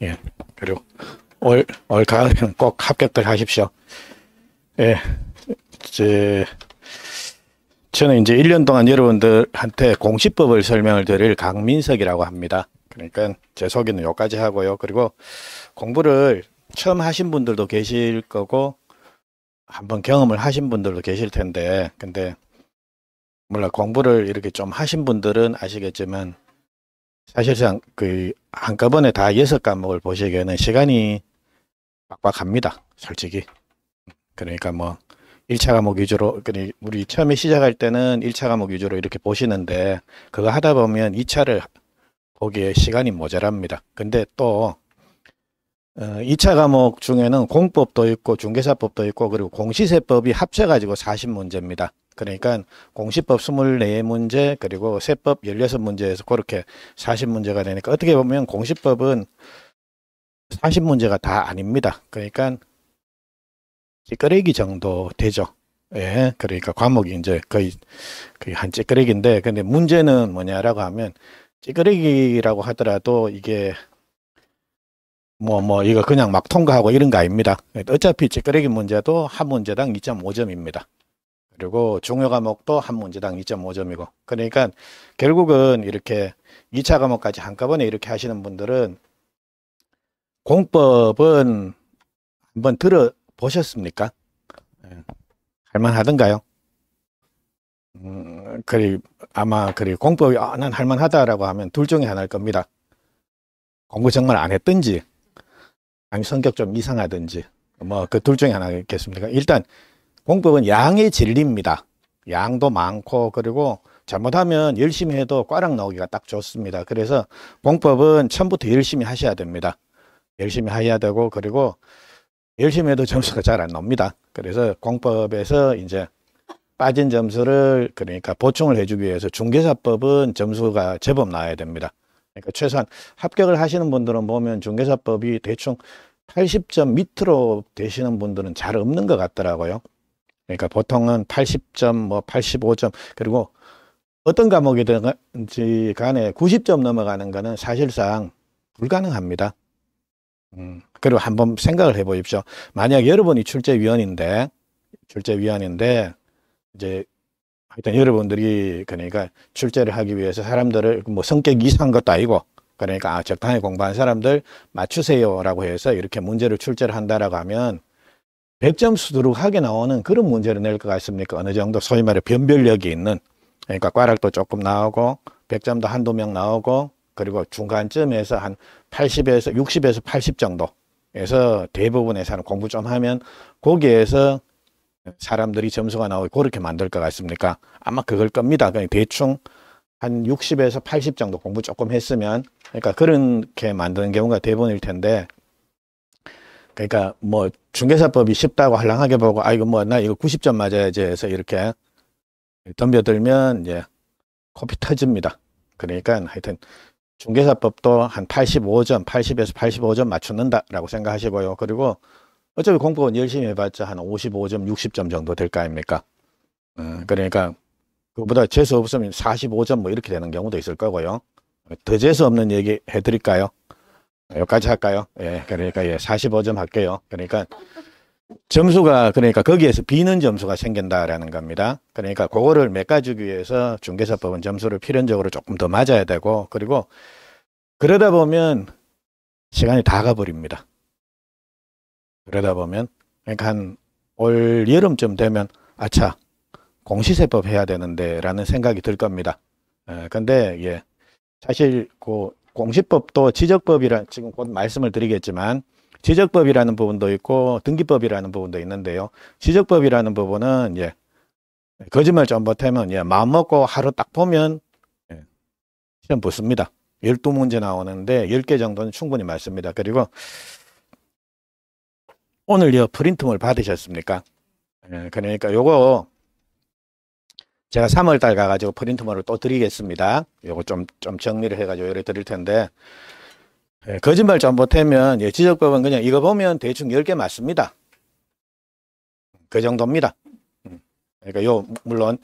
예. 그리고 올 가을에는 꼭 합격들 하십시오. 예. 저는 이제 1년 동안 여러분들한테 공시법을 설명을 드릴 강민석이라고 합니다. 그러니까 제 소개는 여기까지 하고요. 그리고 공부를 처음 하신 분들도 계실 거고, 한번 경험을 하신 분들도 계실 텐데, 근데 물론 공부를 이렇게 좀 하신 분들은 아시겠지만, 사실상 그 한꺼번에 다 6과목을 보시기에는 시간이 빡빡합니다. 솔직히. 그러니까 뭐 1차 과목 위주로, 우리 처음에 시작할 때는 1차 과목 위주로 이렇게 보시는데, 그거 하다 보면 2차를 보기에 시간이 모자랍니다. 근데 또 2차 과목 중에는 공법도 있고 중개사법도 있고 그리고 공시세법이 합쳐가지고 40문제입니다. 그러니까 공시법 24문제 그리고 세법 16문제에서 그렇게 40문제가 되니까, 어떻게 보면 공시법은 40문제가 다 아닙니다. 그러니까 찌끄레기 정도 되죠. 예, 그러니까 과목이 이제 거의 한 찌끄레기인데, 근데 문제는 뭐냐라고 하면, 찌끄레기라고 하더라도 이게 이거 그냥 막 통과하고 이런 거 아닙니다. 어차피 찌끄레기 문제도 한 문제당 2.5점입니다. 그리고 중요 과목도 한 문제당 2.5점이고. 그러니까 결국은 이렇게 2차 과목까지 한꺼번에 이렇게 하시는 분들은 공법은 한번 들어보셨습니까? 할만하던가요? 아마 공법이 난 할만하다라고 하면 둘 중에 하나일 겁니다. 공부 정말 안 했든지, 아니 성격 좀 이상하든지, 뭐 그 둘 중에 하나겠습니까? 일단 공법은 양의 진리입니다. 양도 많고, 그리고 잘못하면 열심히 해도 꽈락 나오기가 딱 좋습니다. 그래서 공법은 처음부터 열심히 하셔야 됩니다. 열심히 해야 되고, 그리고 열심히 해도 점수가 잘 안 나옵니다. 그래서 공법에서 이제 빠진 점수를 그러니까 보충을 해주기 위해서 중개사법은 점수가 제법 나와야 됩니다. 그러니까 최소한 합격을 하시는 분들은 보면 중개사법이 대충 80점 밑으로 되시는 분들은 잘 없는 것 같더라고요. 그러니까 보통은 80점, 뭐 85점, 그리고 어떤 과목이든지 간에 90점 넘어가는 거는 사실상 불가능합니다. 그리고 한번 생각을 해 보십시오. 만약 여러분이 출제위원인데 이제 하여튼 여러분들이 그러니까 출제를 하기 위해서 사람들을 뭐 성격이 이상한 것도 아니고, 그러니까 적당히 공부한 사람들 맞추세요라고 해서 이렇게 문제를 출제를 한다라고 하면 100점 수두룩하게 나오는 그런 문제를 낼 것 같습니까? 어느 정도 소위 말해 변별력이 있는, 그러니까 꽈락도 조금 나오고 100점도 한두 명 나오고, 그리고 중간쯤에서 한 80에서 60에서 80 정도에서 대부분의 사람 공부 좀 하면 거기에서 사람들이 점수가 나오고 그렇게 만들 것 같습니까? 아마 그걸 겁니다. 그냥 대충 한 60에서 80 정도 공부 조금 했으면, 그러니까 그렇게 만드는 경우가 대부분일 텐데, 그러니까 뭐 중개사법이 쉽다고 한량하게 보고 이거 뭐 나 이거 90점 맞아야지 해서 이렇게 덤벼들면 이제 코피 터집니다. 그러니까 하여튼 중개사법도 한 85점, 80에서 85점 맞추는다라고 생각하시고요. 그리고 어차피 공부는 열심히 해봤자 한 55점, 60점 정도 될 거 아닙니까? 그러니까 그보다 재수 없으면 45점 뭐 이렇게 되는 경우도 있을 거고요. 더 재수 없는 얘기 해드릴까요? 여기까지 할까요? 예, 그러니까 45점 할게요. 그러니까 점수가, 그러니까 거기에서 비는 점수가 생긴다라는 겁니다. 그러니까 그거를 메꿔주기 위해서 중개사법은 점수를 필연적으로 조금 더 맞아야 되고, 그리고 그러다 보면 시간이 다 가버립니다. 그러다 보면, 그러니까 한 올 여름쯤 되면 아차 공시세법 해야 되는데 라는 생각이 들 겁니다. 근데 사실 그 공시법도 지적법이라 지금 곧 말씀을 드리겠지만, 지적법이라는 부분도 있고 등기법이라는 부분도 있는데요. 지적법이라는 부분은 거짓말 좀 못하면 마음 먹고 하루 딱 보면 시험 붙습니다. 12문제 나오는데 10개 정도는 충분히 맞습니다. 그리고 오늘 프린트물 받으셨습니까? 그러니까 요거 제가 3월 달 가가지고 프린트물을 또 드리겠습니다. 요거 좀 정리를 해가지고 이렇게 드릴 텐데, 거짓말 좀 못하면 지적법은 그냥 이거 보면 대충 10개 맞습니다. 그 정도입니다. 그러니까 물론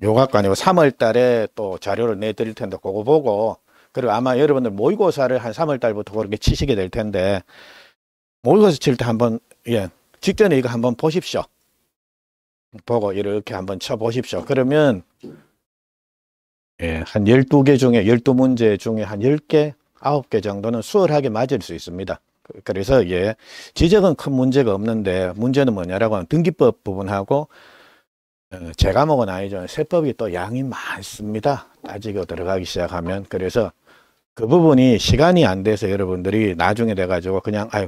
요 갖고 아니고 3월 달에 또 자료를 내드릴 텐데 그거 보고 그리고 아마 여러분들 모의고사를 한 3월 달부터 그렇게 치시게 될 텐데, 모의고사 칠 때 한번, 예, 직전에 이거 한번 보십시오. 보고 이렇게 한번 쳐보십시오. 그러면, 예, 한 12개 중에, 12문제 중에 한 10개, 9개 정도는 수월하게 맞을 수 있습니다. 그래서, 예, 지적은 큰 문제가 없는데, 문제는 뭐냐라고 하면 등기법 부분하고, 제 과목은 아니죠. 세법이 또 양이 많습니다. 따지고 들어가기 시작하면. 그래서 그 부분이 시간이 안 돼서 여러분들이 나중에 돼가지고 그냥, 아유,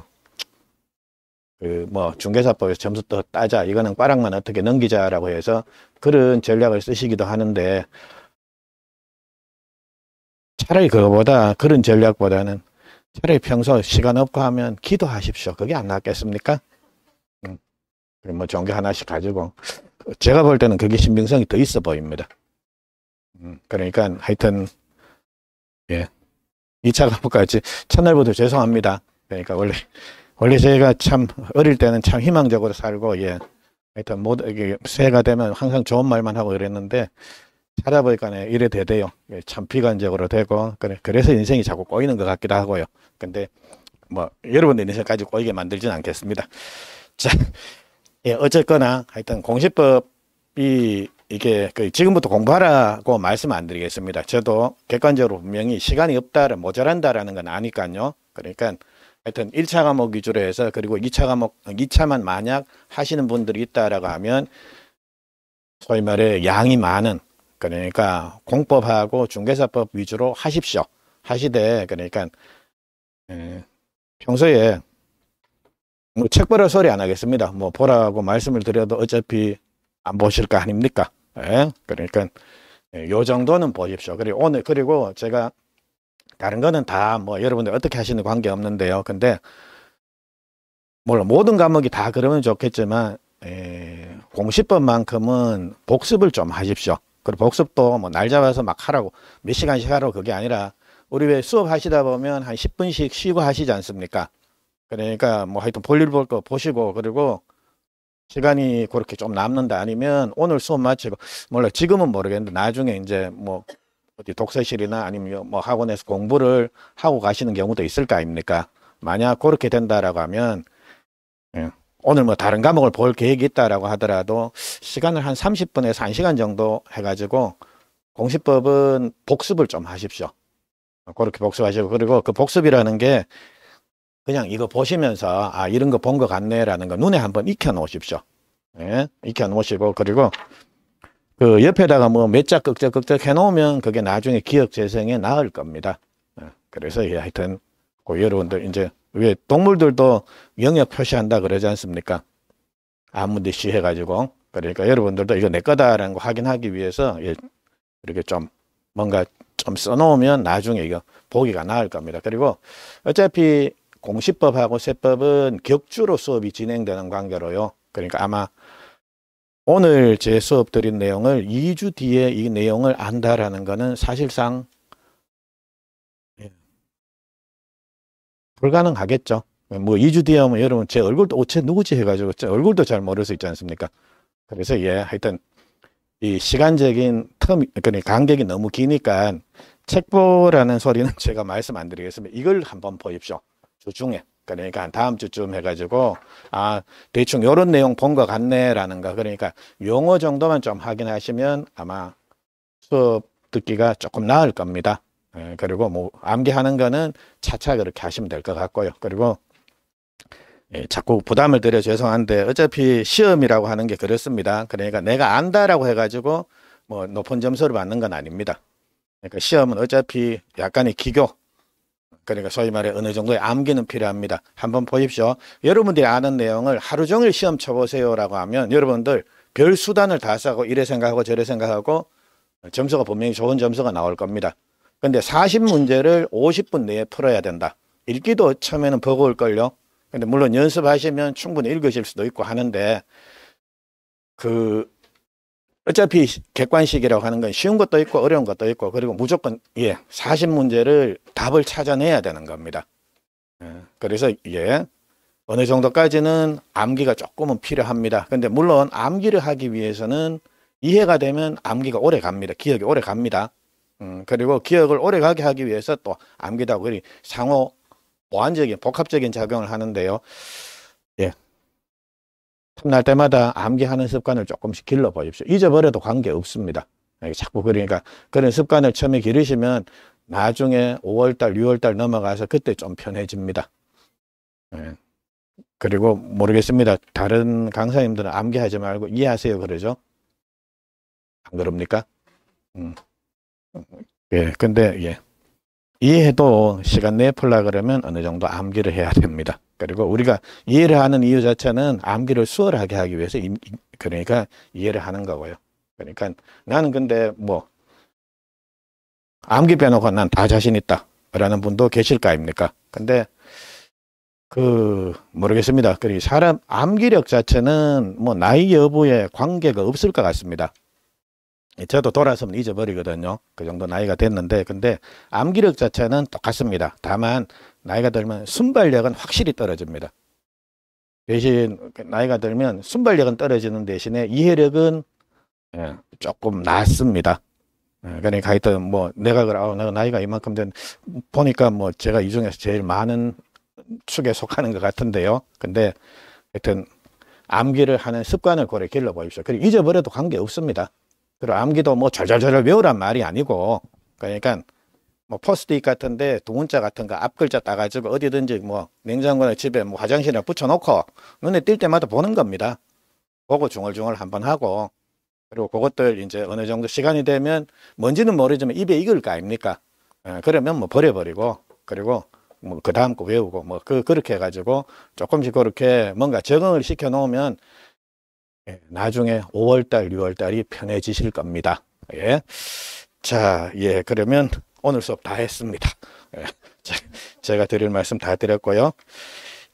뭐, 중개사법에서 점수 더 따자. 이거는 과락만 어떻게 넘기자라고 해서 그런 전략을 쓰시기도 하는데, 차라리 그거보다, 그런 전략보다는 차라리 평소 시간 없고 하면 기도하십시오. 그게 안 낫겠습니까? 그리고 뭐 종교 하나씩 가지고. 제가 볼 때는 그게 신빙성이 더 있어 보입니다. 그러니까 하여튼, 예. 2차 과목까지 첫날부터 죄송합니다. 그러니까 원래 제가 참 어릴 때는 참 희망적으로 살고, 예. 하여튼 이게 새해가 되면 항상 좋은 말만 하고 이랬는데, 찾아보니까 이래 되대요. 예, 참 비관적으로 되고, 그래서 인생이 자꾸 꼬이는 것 같기도 하고요. 근데 뭐 여러분들 인생까지 꼬이게 만들지는 않겠습니다. 자, 예, 어쨌거나 하여튼 공시법이 이게 지금부터 공부하라고 말씀 안 드리겠습니다. 저도 객관적으로 분명히 시간이 없다, 모자란다라는 건 아니까요. 그러니까 하여튼 1차 과목 위주로 해서, 그리고 2차 과목, 2차만 만약 하시는 분들이 있다라고 하면 소위 말해 양이 많은, 그러니까 공법하고 중개사법 위주로 하십시오. 하시되, 그러니까 평소에 뭐 책 보라 소리 안 하겠습니다. 뭐 보라고 말씀을 드려도 어차피 안 보실 거 아닙니까? 예? 그러니까 요 정도는 보십시오. 그리고 제가 다른 거는 다 뭐 여러분들 어떻게 하시는 관계 없는데요. 근데 물론 모든 과목이 다 그러면 좋겠지만, 공시법만큼은 복습을 좀 하십시오. 그리고 복습도 뭐 날 잡아서 막 하라고 몇 시간씩 하라고 그게 아니라, 우리 왜 수업 하시다 보면 한 10분씩 쉬고 하시지 않습니까? 그러니까 뭐 하여튼 볼일 볼 거 보시고, 그리고 시간이 그렇게 좀 남는다 아니면 오늘 수업 마치고, 몰라 지금은 모르겠는데 나중에 이제 뭐 어디 독서실이나 아니면 뭐 학원에서 공부를 하고 가시는 경우도 있을 거 아닙니까? 만약 그렇게 된다라고 하면, 예, 오늘 뭐 다른 과목을 볼 계획이 있다라고 하더라도 시간을 한 30분에서 1시간 정도 해가지고 공시법은 복습을 좀 하십시오. 그렇게 복습하시고, 그리고 그 복습이라는 게 그냥 이거 보시면서 아 이런 거 본 것 같네라는 거 눈에 한번 익혀 놓으십시오. 예? 익혀 놓으시고, 그리고 그 옆에다가 뭐 몇 자 끄적끄적 해놓으면 그게 나중에 기억 재생에 나을 겁니다. 그래서 예, 하여튼 여러분들 이제 왜 동물들도 영역 표시한다 그러지 않습니까? 아무데시 해가지고. 그러니까 여러분들도 이거 내 거다라는 거 확인하기 위해서 이렇게 좀 뭔가 좀 써놓으면 나중에 이거 보기가 나을 겁니다. 그리고 어차피 공시법하고 세법은 격주로 수업이 진행되는 관계로요. 그러니까 아마 오늘 제 수업 드린 내용을 2주 뒤에 이 내용을 안다라는 거는 사실상 불가능하겠죠. 뭐 2주 뒤에 하면 여러분 제 얼굴도 오체 누구지 해가지고 제 얼굴도 잘 모를 수 있지 않습니까? 그래서 예, 하여튼 이 시간적인 그러니까 간격이 너무 기니까 책 보라는 소리는 제가 말씀 안 드리겠습니다. 이걸 한번 보십시오. 주중에. 그러니까 한 다음 주쯤 해가지고 아 대충 요런 내용 본 것 같네라는 거. 그러니까 용어 정도만 좀 확인하시면 아마 수업 듣기가 조금 나을 겁니다. 그리고 뭐 암기하는 거는 차차 그렇게 하시면 될 것 같고요. 그리고 자꾸 부담을 드려 죄송한데 어차피 시험이라고 하는 게 그렇습니다. 그러니까 내가 안다라고 해가지고 뭐 높은 점수를 받는 건 아닙니다. 그러니까 시험은 어차피 약간의 기교, 그러니까 소위 말해 어느 정도의 암기는 필요합니다. 한번 보십시오. 여러분들이 아는 내용을 하루 종일 시험 쳐보세요라고 하면 여러분들 별 수단을 다 쓰고 이래 생각하고 저래 생각하고 점수가 분명히 좋은 점수가 나올 겁니다. 근데 40문제를 50분 내에 풀어야 된다. 읽기도 처음에는 버거울걸요. 근데 물론 연습하시면 충분히 읽으실 수도 있고 하는데, 어차피 객관식이라고 하는 건 쉬운 것도 있고 어려운 것도 있고, 그리고 무조건 40문제를 답을 찾아내야 되는 겁니다. 그래서 어느 정도까지는 암기가 조금은 필요합니다. 근데 물론 암기를 하기 위해서는 이해가 되면 암기가 오래 갑니다. 기억이 오래 갑니다. 그리고 기억을 오래 가게 하기 위해서 또 암기도 그리 상호 보완적인 복합적인 작용을 하는데요. 예. 틈날 때마다 암기하는 습관을 조금씩 길러 보십시오. 잊어버려도 관계 없습니다. 자꾸 그러니까 그런 습관을 처음에 기르시면 나중에 5월달, 6월달 넘어가서 그때 좀 편해집니다. 예. 그리고 모르겠습니다. 다른 강사님들은 암기하지 말고 이해하세요 그러죠? 안 그럽니까? 예, 근데 예. 이해해도 시간 내에 풀라 그러면 어느 정도 암기를 해야 됩니다. 그리고 우리가 이해를 하는 이유 자체는 암기를 수월하게 하기 위해서 그러니까 이해를 하는 거고요. 그러니까 나는 근데 뭐 암기 빼놓고 난 다 자신 있다 라는 분도 계실 거 아닙니까? 근데 모르겠습니다. 그리고 사람 암기력 자체는 뭐 나이 여부에 관계가 없을 것 같습니다. 저도 돌아서면 잊어버리거든요. 그 정도 나이가 됐는데, 근데 암기력 자체는 똑같습니다. 다만 나이가 들면 순발력은 확실히 떨어집니다. 대신 나이가 들면 순발력은 떨어지는 대신에 이해력은 조금 낮습니다. 그러니까 하여튼 뭐 내가 나이가 이만큼 된 보니까 뭐 제가 이 중에서 제일 많은 축에 속하는 것 같은데요. 근데 하여튼 암기를 하는 습관을 고래 길러 보십시오. 그리고 잊어버려도 관계 없습니다. 그리고 암기도 뭐 절절절 외우란 말이 아니고, 그러니까 뭐 포스트잇 같은데 두 문자 같은 거 앞 글자 따가지고 어디든지 뭐 냉장고나 집에 뭐 화장실에 붙여놓고 눈에 띌 때마다 보는 겁니다. 보고 중얼중얼 한번 하고, 그리고 그것들 이제 어느 정도 시간이 되면 뭔지는 모르지만 입에 익을 거 아닙니까? 그러면 뭐 버려버리고, 그리고 뭐 그 다음 거 외우고 뭐 그렇게 해가지고 조금씩 그렇게 뭔가 적응을 시켜 놓으면 나중에 5월달, 6월달이 편해지실 겁니다. 예. 자, 예, 그러면 오늘 수업 다 했습니다. 예. 제가 드릴 말씀 다 드렸고요.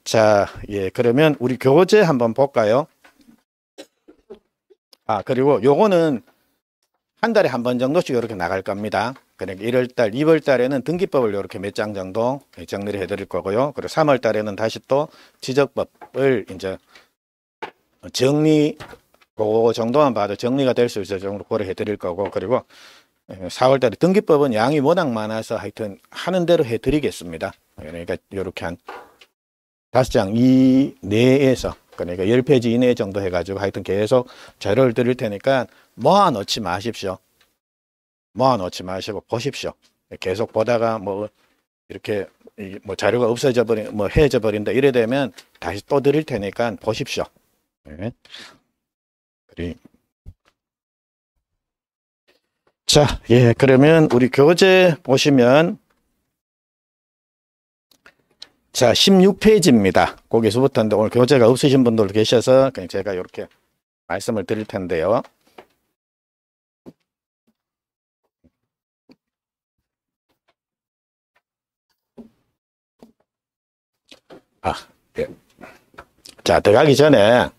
자, 예, 그러면 우리 교재 한번 볼까요? 그리고 요거는 한 달에 한 번 정도씩 이렇게 나갈 겁니다. 그러니까 1월달, 2월달에는 등기법을 이렇게 몇 장 정도 정리를 해드릴 거고요. 그리고 3월달에는 다시 또 지적법을 이제 정리, 그 정도만 봐도 정리가 될 수 있을 정도로 고려해 드릴 거고, 그리고 4월달에 등기법은 양이 워낙 많아서 하여튼 하는 대로 해 드리겠습니다. 그러니까 이렇게 한 5장 이내에서, 그러니까 10페이지 이내 정도 해가지고 하여튼 계속 자료를 드릴 테니까 모아놓지 마십시오. 모아놓지 마시고 보십시오. 계속 보다가 뭐 이렇게 뭐 자료가 없어져 버린, 뭐 해져 버린다 이래 되면 다시 또 드릴 테니까 보십시오. 네. 자, 예, 그러면 우리 교재 보시면 자, 16페이지입니다. 거기서부터인데 오늘 교재가 없으신 분들도 계셔서 그냥 제가 이렇게 말씀을 드릴 텐데요. 예. 자, 들어가기 전에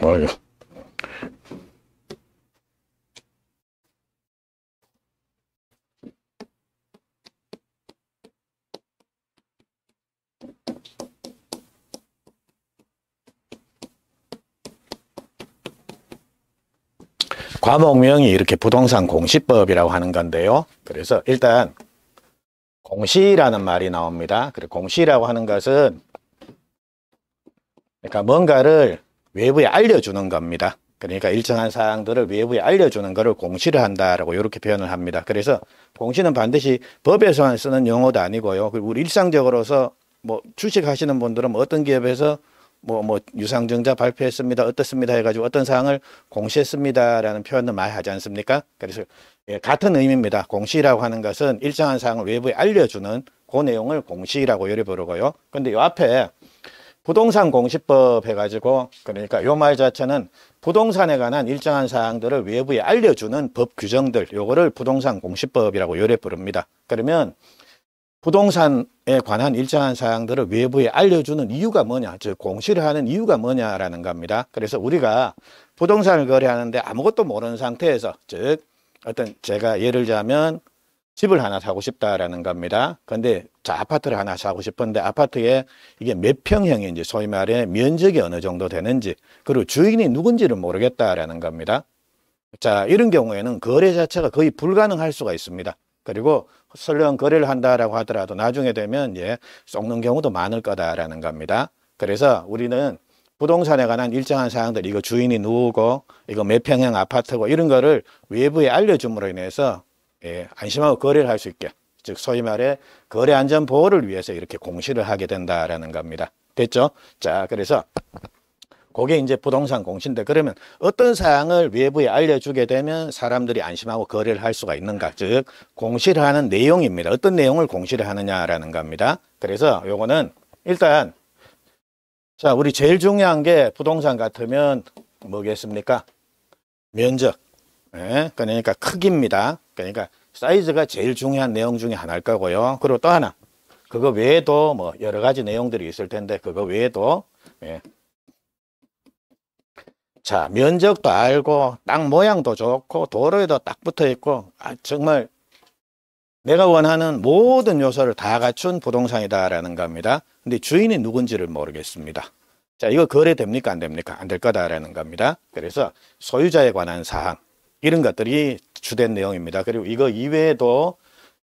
어휴. 과목명이 이렇게 부동산 공시법이라고 하는 건데요. 그래서 일단 공시라는 말이 나옵니다. 그리고 공시라고 하는 것은 그러니까 뭔가를 외부에 알려주는 겁니다. 그러니까 일정한 사항들을 외부에 알려주는 것을 공시를 한다라고 이렇게 표현을 합니다. 그래서 공시는 반드시 법에서만 쓰는 용어도 아니고요. 그리고 우리 일상적으로서 뭐 주식하시는 분들은 뭐 어떤 기업에서 뭐 유상증자 발표했습니다, 어떻습니다 해가지고 어떤 사항을 공시했습니다라는 표현을 많이 하지 않습니까? 그래서 예, 같은 의미입니다. 공시라고 하는 것은 일정한 사항을 외부에 알려주는 그 내용을 공시라고 요리 부르고요. 근데 요 앞에 부동산 공시법 해가지고 그러니까 요 말 자체는 부동산에 관한 일정한 사항들을 외부에 알려주는 법 규정들, 요거를 부동산 공시법이라고 요래 부릅니다. 그러면 부동산에 관한 일정한 사항들을 외부에 알려주는 이유가 뭐냐, 즉 공시를 하는 이유가 뭐냐라는 겁니다. 그래서 우리가 부동산을 거래하는데 아무것도 모르는 상태에서, 즉 어떤 제가 예를 들자면 집을 하나 사고 싶다라는 겁니다. 근데 자, 아파트를 하나 사고 싶은데 아파트에 이게 몇 평형인지 소위 말해 면적이 어느 정도 되는지 그리고 주인이 누군지를 모르겠다라는 겁니다. 자, 이런 경우에는 거래 자체가 거의 불가능할 수가 있습니다. 그리고 설령 거래를 한다라고 하더라도 나중에 되면 썩는 경우도 많을 거다라는 겁니다. 그래서 우리는 부동산에 관한 일정한 사항들, 이거 주인이 누구고, 이거 몇 평형 아파트고, 이런 거를 외부에 알려줌으로 인해서 안심하고 거래를 할 수 있게, 즉 소위 말해 거래 안전 보호를 위해서 이렇게 공시를 하게 된다라는 겁니다. 됐죠? 자, 그래서 그게 이제 부동산 공시인데, 그러면 어떤 사항을 외부에 알려주게 되면 사람들이 안심하고 거래를 할 수가 있는가, 즉 공시를 하는 내용입니다. 어떤 내용을 공시를 하느냐라는 겁니다. 그래서 요거는 일단 자, 우리 제일 중요한 게 부동산 같으면 뭐겠습니까? 면적. 그러니까 크기입니다. 그러니까 사이즈가 제일 중요한 내용 중에 하나일 거고요. 그리고 또 하나, 그거 외에도 뭐 여러 가지 내용들이 있을 텐데 그거 외에도 자, 면적도 알고 땅 모양도 좋고 도로에도 딱 붙어 있고 정말 내가 원하는 모든 요소를 다 갖춘 부동산이다라는 겁니다. 근데 주인이 누군지를 모르겠습니다. 자, 이거 거래됩니까? 안 됩니까? 안 될 거다라는 겁니다. 그래서 소유자에 관한 사항, 이런 것들이 주된 내용입니다. 그리고 이거 이외에도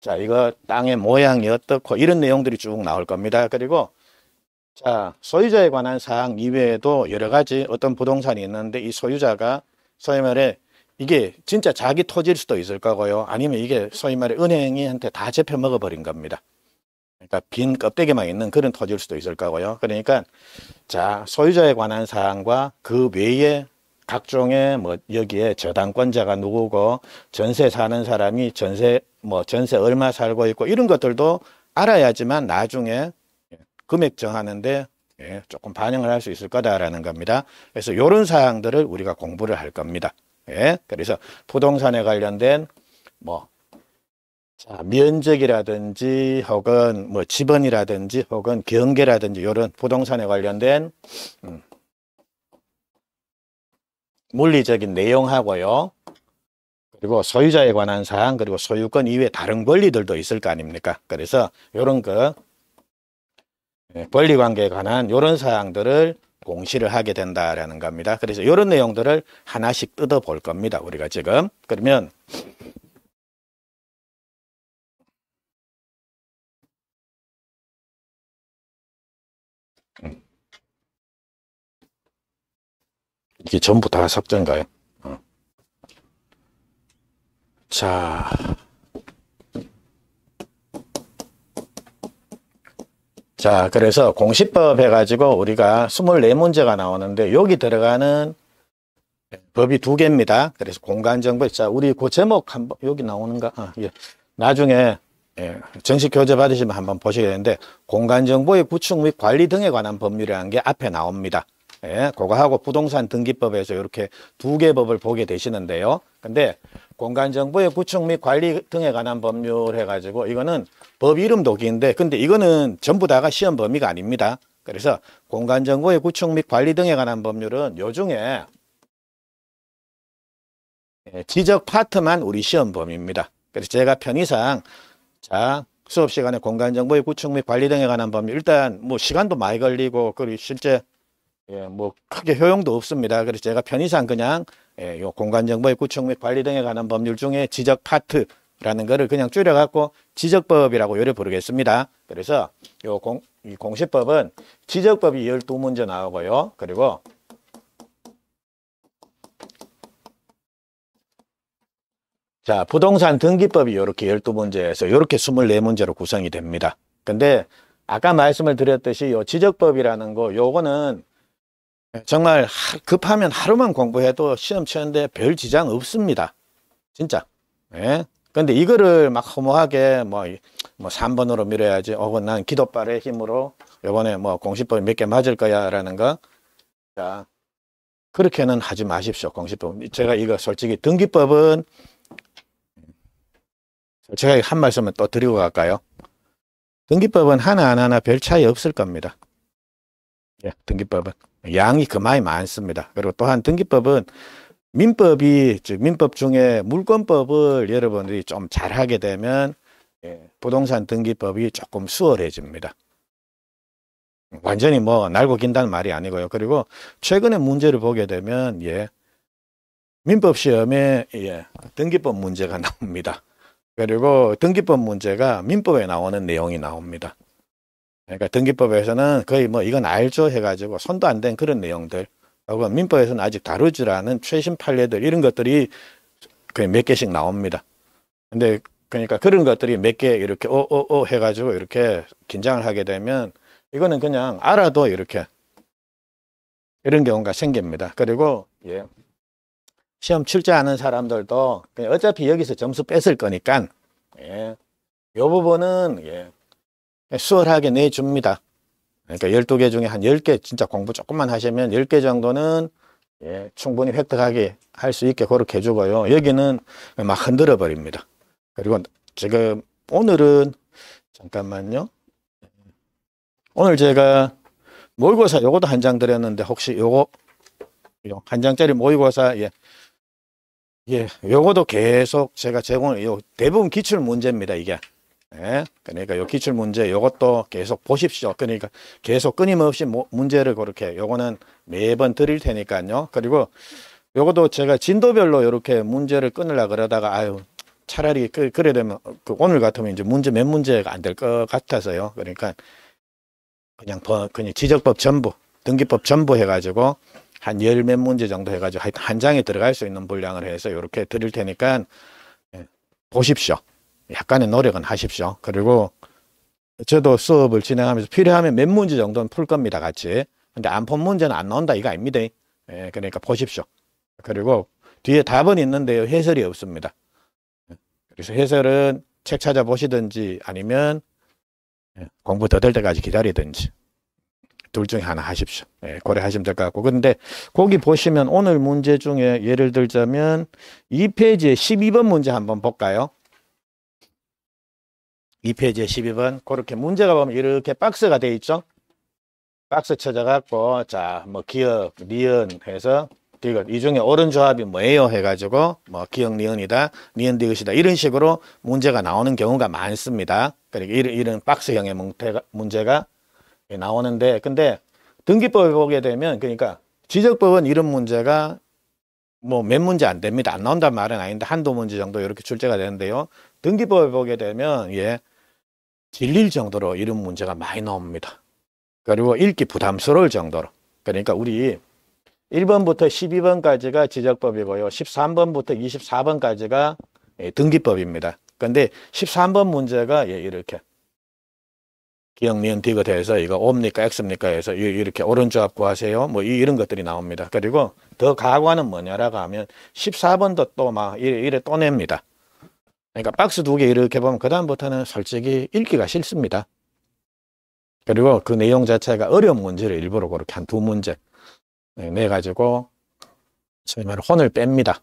자, 이거 땅의 모양이 어떻고 이런 내용들이 쭉 나올 겁니다. 그리고 자, 소유자에 관한 사항 이외에도 여러 가지 어떤 부동산이 있는데 이 소유자가 소위 말해 이게 진짜 자기 토지일 수도 있을 거고요. 아니면 이게 소위 말해 은행이한테 다 잡혀 먹어버린 겁니다. 그러니까 빈 껍데기만 있는 그런 토지일 수도 있을 거고요. 그러니까 자, 소유자에 관한 사항과 그 외에 각종의 뭐 여기에 저당권자가 누구고 전세 사는 사람이 전세 얼마 살고 있고 이런 것들도 알아야지만 나중에 금액 정하는데 조금 반영을 할 수 있을 거다라는 겁니다. 그래서 이런 사항들을 우리가 공부를 할 겁니다. 그래서 부동산에 관련된 자, 면적이라든지 혹은 뭐 지번이라든지 혹은 경계라든지 이런 부동산에 관련된 물리적인 내용하고요. 그리고 소유자에 관한 사항, 그리고 소유권 이외에 다른 권리들도 있을 거 아닙니까? 그래서 이런 권리 관계에 관한 이런 사항들을 공시를 하게 된다라는 겁니다. 그래서 이런 내용들을 하나씩 뜯어 볼 겁니다. 우리가 지금. 그러면 이게 전부 다 삭제인가요? 자, 그래서 공시법 해가지고 우리가 24문제가 나오는데 여기 들어가는 법이 2개입니다. 그래서 공간정보. 자, 우리 그 제목 한번 여기 나오는가? 나중에 정식 교재 받으시면 한번 보시게 되는데 공간정보의 구축 및 관리 등에 관한 법률이라는 게 앞에 나옵니다. 그거하고 부동산 등기법에서 이렇게 2개 법을 보게 되시는데요. 근데 공간정보의 구축 및 관리 등에 관한 법률 해가지고 이거는 법 이름도 긴데 근데 이거는 전부 다가 시험 범위가 아닙니다. 그래서 공간정보의 구축 및 관리 등에 관한 법률은 요 중에 지적 파트만 우리 시험 범위입니다. 그래서 제가 편의상 자, 수업 시간에 공간정보의 구축 및 관리 등에 관한 법률 일단 뭐 시간도 많이 걸리고 그리고 실제 뭐 크게 효용도 없습니다. 그래서 제가 편의상 그냥 요 공간정보의 구축 및 관리 등에 관한 법률 중에 지적 파트라는 거를 그냥 줄여갖고 지적법이라고 요래 부르겠습니다. 그래서 이 공시법은 지적법이 12문제 나오고요. 그리고 자, 부동산 등기법이 이렇게 12문제에서 이렇게 24문제로 구성이 됩니다. 근데 아까 말씀을 드렸듯이 요 지적법이라는 거 요거는 정말 급하면 하루만 공부해도 시험 치는데 별 지장 없습니다. 진짜. 근데 이거를 막 허무하게 뭐 3번으로 밀어야지. 혹은 난 기도발의 힘으로 요번에 뭐 공시법 몇 개 맞을 거야 라는 거. 자, 그렇게는 하지 마십시오. 공시법. 제가 이거 솔직히 등기법은 제가 한 말씀을 또 드리고 갈까요? 등기법은 하나하나 별 차이 없을 겁니다. 등기법은. 양이 그만이 많습니다. 그리고 또한 등기법은 민법이, 즉 민법 중에 물권법을 여러분들이 좀 잘하게 되면 부동산 등기법이 조금 수월해집니다. 완전히 뭐 날고 긴다는 말이 아니고요. 그리고 최근에 문제를 보게 되면 민법 시험에 등기법 문제가 나옵니다. 그리고 등기법 문제가 민법에 나오는 내용이 나옵니다. 그러니까 등기법에서는 거의 뭐 이건 알죠 해가지고 손도 안 댄 그런 내용들, 하고 민법에서는 아직 다루지 않은 최신 판례들, 이런 것들이 거의 몇 개씩 나옵니다. 근데 그러니까 그런 것들이 몇 개 이렇게 해가지고 이렇게 긴장을 하게 되면 이거는 그냥 알아도 이렇게 이런 경우가 생깁니다. 그리고 시험 출제하는 사람들도 그냥 어차피 여기서 점수 뺐을 거니까 이 부분은 수월하게 내줍니다. 그러니까 12개 중에 한 10개 진짜 공부 조금만 하시면 10개 정도는 충분히 획득하게 할 수 있게 그렇게 해주고요. 여기는 막 흔들어 버립니다. 그리고 지금 오늘은 잠깐만요. 오늘 제가 모의고사 요것도 한 장 드렸는데 혹시 요거 한 장짜리 모의고사 요것도 계속 제가 제공을 대부분 기출 문제입니다. 이게 그러니까 요 기출 문제 요것도 계속 보십시오. 그러니까 계속 끊임없이 문제를 그렇게 요거는 매번 드릴 테니까요. 그리고 요것도 제가 진도별로 이렇게 문제를 끊으려 그러다가 차라리 그래 되면 오늘 같으면 이제 문제 몇 문제가 안 될 것 같아서요. 그러니까 그냥 지적법 전부, 등기법 전부 해가지고 한 열 몇 문제 정도 해가지고 한 장에 들어갈 수 있는 분량을 해서 이렇게 드릴 테니까 보십시오. 약간의 노력은 하십시오. 그리고 저도 수업을 진행하면서 필요하면 몇 문제 정도는 풀 겁니다. 같이. 근데 안 푼 문제는 안 나온다 이거 아닙니다. 그러니까 보십시오. 그리고 뒤에 답은 있는데요. 해설이 없습니다. 그래서 해설은 책 찾아보시든지 아니면 공부 더 될 때까지 기다리든지 둘 중에 하나 하십시오. 고려하시면 될 것 같고. 그런데 거기 보시면 오늘 문제 중에 예를 들자면 2페이지에 12번 문제 한번 볼까요? 2페이지에 12번 그렇게 문제가 보면 이렇게 박스가 돼 있죠. 박스 쳐져갖고 자 뭐 기억, 니은 해서 이 중에 옳은 조합이 뭐예요 해가지고 뭐 기억 니은이다, 니은 디귿이다 이런 식으로 문제가 나오는 경우가 많습니다. 그러니까 이런 박스형의 문제가 나오는데, 근데 등기법에 보게 되면 그러니까 지적법은 이런 문제가 뭐 몇 문제 안 됩니다. 안 나온단 말은 아닌데 한두 문제 정도 이렇게 출제가 되는데요. 등기법에 보게 되면 질릴 정도로 이런 문제가 많이 나옵니다. 그리고 읽기 부담스러울 정도로. 그러니까 우리 1번부터 12번까지가 지적법이고요. 13번부터 24번까지가 등기법입니다. 근데 13번 문제가 이렇게 기억, 니은, 디귿 해서 이거 O입니까 X입니까 해서 이렇게 옳은 조합 구하세요. 뭐 이런 것들이 나옵니다. 그리고 더 가관은 뭐냐라고 하면 14번도 또 막 이래 또 냅니다. 그러니까 박스 두 개 이렇게 보면 그다음부터는 솔직히 읽기가 싫습니다. 그리고 그 내용 자체가 어려운 문제를 일부러 그렇게 한 두 문제 내가지고 소위 말해 혼을 뺍니다.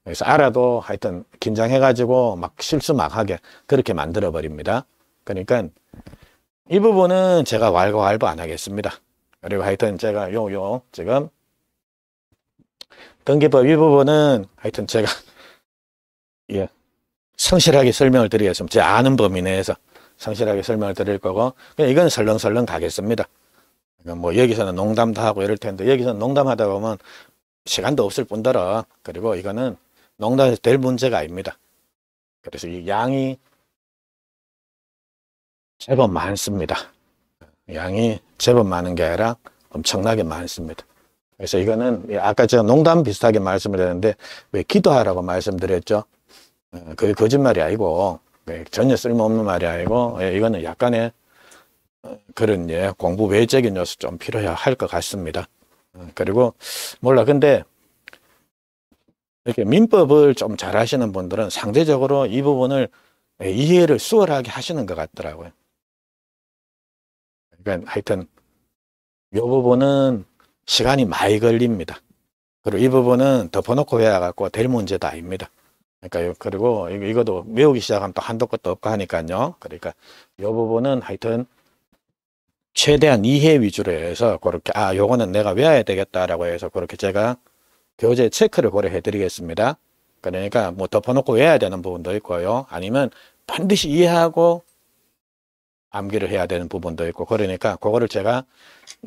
그래서 알아도 하여튼 긴장해가지고 막 실수 막 하게 그렇게 만들어 버립니다. 그러니까 이 부분은 제가 왈가왈부 안 하겠습니다. 그리고 하여튼 제가 지금 등기법 이 부분은 하여튼 제가 성실하게 설명을 드리겠습니다. 제 아는 범위 내에서 성실하게 설명을 드릴 거고, 그냥 이건 설렁설렁 가겠습니다. 그러니까 뭐 여기서는 농담도 하고 이럴 텐데 여기서는 농담하다 보면 시간도 없을 뿐더러, 그리고 이거는 농담해서 될 문제가 아닙니다. 그래서 이 양이 제법 많습니다. 양이 제법 많은 게 아니라 엄청나게 많습니다. 그래서 이거는 아까 제가 농담 비슷하게 말씀을 드렸는데 왜 기도하라고 말씀드렸죠? 그게 거짓말이 아니고 전혀 쓸모없는 말이 아니고 이거는 약간의 그런 공부 외적인 요소 좀 필요해야 할 것 같습니다. 그리고 몰라 근데 이렇게 민법을 좀 잘 하시는 분들은 상대적으로 이 부분을 이해를 수월하게 하시는 것 같더라고요. 그러니까 하여튼 이 부분은 시간이 많이 걸립니다. 그리고 이 부분은 덮어놓고 외워갖고 될 문제도 아닙니다. 그러니까 그리고 이것도 외우기 시작하면 또 한도 끝도 없고 하니까요. 그러니까 이 부분은 하여튼 최대한 이해 위주로 해서 그렇게 요거는 내가 외워야 되겠다라고 해서 그렇게 제가 교재 체크를 고려해 드리겠습니다. 그러니까 뭐 덮어놓고 외워야 되는 부분도 있고요. 아니면 반드시 이해하고 암기를 해야 되는 부분도 있고, 그러니까 그거를 제가